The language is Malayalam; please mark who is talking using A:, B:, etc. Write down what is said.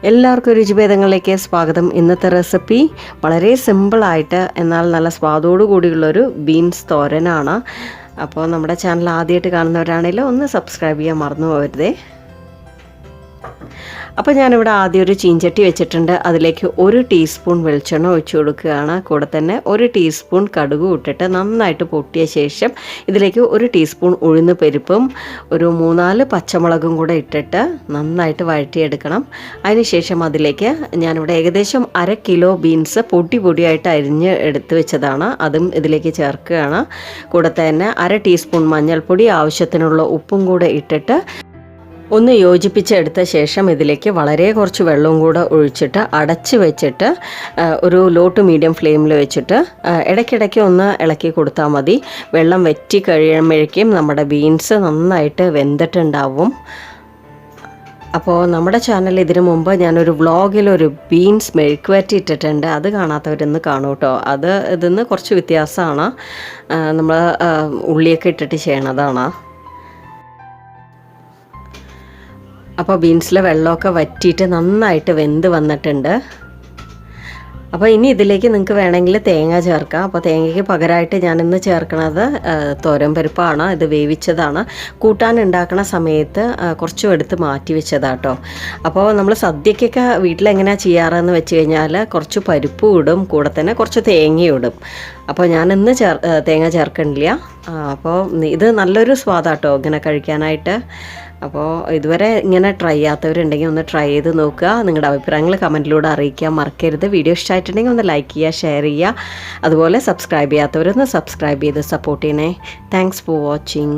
A: എല്ലാവർക്കും രുചിഭേദങ്ങളിലേക്ക് സ്വാഗതം. ഇന്നത്തെ റെസിപ്പി വളരെ സിമ്പിളായിട്ട് എന്നാൽ നല്ല സ്വാദോടു കൂടിയുള്ളൊരു ബീൻസ് തോരനാണ്. അപ്പോൾ നമ്മുടെ ചാനൽ ആദ്യമായിട്ട് കാണുന്നവരാണെങ്കിലും ഒന്ന് സബ്സ്ക്രൈബ് ചെയ്യാൻ മറന്നു പോകരുതേ. അപ്പോൾ ഞാനിവിടെ ആദ്യം ഒരു ചീഞ്ചട്ടി വെച്ചിട്ടുണ്ട്. അതിലേക്ക് 1 ടീസ്പൂൺ വെളിച്ചെണ്ണ ഒഴിച്ചു കൊടുക്കുകയാണ്. കൂടെ തന്നെ 1 ടീസ്പൂൺ കടുക് ഇട്ടിട്ട് നന്നായിട്ട് പൊട്ടിയ ശേഷം ഇതിലേക്ക് 1 ടീസ്പൂൺ ഉഴുന്ന് പരിപ്പും ഒരു 3-4 പച്ചമുളകും കൂടെ ഇട്ടിട്ട് നന്നായിട്ട് വഴറ്റിയെടുക്കണം. അതിനുശേഷം അതിലേക്ക് ഞാനിവിടെ ഏകദേശം 1/2 കിലോ ബീൻസ് പൊടിയായിട്ട് അരിഞ്ഞ് എടുത്ത് വെച്ചതാണ്. അതും ഇതിലേക്ക് ചേർക്കുകയാണ്. കൂടെ തന്നെ 1/2 ടീസ്പൂൺ മഞ്ഞൾപ്പൊടി, ആവശ്യത്തിനുള്ള ഉപ്പും കൂടെ ഇട്ടിട്ട് ഒന്ന് യോജിപ്പിച്ചെടുത്ത ശേഷം ഇതിലേക്ക് വളരെ കുറച്ച് വെള്ളവും കൂടെ ഒഴിച്ചിട്ട് അടച്ച് വെച്ചിട്ട് ഒരു ലോ ടു മീഡിയം ഫ്ലെയിമിൽ വെച്ചിട്ട് ഇടയ്ക്കിടയ്ക്ക് ഒന്ന് ഇളക്കി കൊടുത്താൽ മതി. വെള്ളം വറ്റി കഴിയുമ്പോഴേക്കും നമ്മുടെ ബീൻസ് നന്നായിട്ട് വെന്തിട്ടുണ്ടാവും. അപ്പോൾ നമ്മുടെ ചാനൽ ഇതിനു മുമ്പ് ഞാനൊരു വ്ളോഗിലൊരു ബീൻസ് മെഴുക്കുവരട്ടി ഇട്ടിട്ടുണ്ട്. അത് കാണാത്തവരൊന്ന് കാണൂ കേട്ടോ. ഇതിന്ന് കുറച്ച് വ്യത്യാസമാണ്. നമ്മൾ ഉള്ളിയൊക്കെ ഇട്ടിട്ട് ചെയ്യണതാണ്. അപ്പോൾ ബീൻസിലെ വെള്ളമൊക്കെ വറ്റിയിട്ട് നന്നായിട്ട് വെന്ത് വന്നിട്ടുണ്ട്. അപ്പോൾ ഇനി ഇതിലേക്ക് നിങ്ങൾക്ക് വേണമെങ്കിൽ തേങ്ങ ചേർക്കാം. അപ്പോൾ തേങ്ങയ്ക്ക് പകരമായിട്ട് ഞാനിന്ന് ചേർക്കുന്നത് തോരൻപരിപ്പാണ്. ഇത് വേവിച്ചതാണ്. കൂട്ടാൻ ഉണ്ടാക്കുന്ന സമയത്ത് കുറച്ചും എടുത്ത് മാറ്റി വെച്ചതാട്ടോ. അപ്പോൾ നമ്മൾ സദ്യക്കൊക്കെ വീട്ടിലെങ്ങനെയാണ് ചെയ്യാറെന്ന് വെച്ച് കഴിഞ്ഞാൽ കുറച്ച് പരിപ്പും ഇടും, കൂടെ തന്നെ കുറച്ച് തേങ്ങയും ഇടും. അപ്പോൾ ഞാനിന്ന് തേങ്ങ ചേർക്കണില്ല. അപ്പോൾ ഇത് നല്ലൊരു സ്വാദാട്ടോ ഇങ്ങനെ കഴിക്കാനായിട്ട്. അപ്പോൾ ഇതുവരെ ഇങ്ങനെ ട്രൈ ചെയ്യാത്തവരുണ്ടെങ്കിൽ ഒന്ന് ട്രൈ ചെയ്ത് നോക്കുക. നിങ്ങളുടെ അഭിപ്രായങ്ങൾ കമൻറ്റിലൂടെ അറിയിക്കാൻ മറക്കരുത്. വീഡിയോ ഇഷ്ടമായിട്ടുണ്ടെങ്കിൽ ഒന്ന് ലൈക്ക് ചെയ്യുക, ഷെയർ ചെയ്യുക. അതുപോലെ സബ്സ്ക്രൈബ് ചെയ്യാത്തവരൊന്ന് സബ്സ്ക്രൈബ് ചെയ്ത് സപ്പോർട്ട് ചെയ്യണേ. Thanks for watching.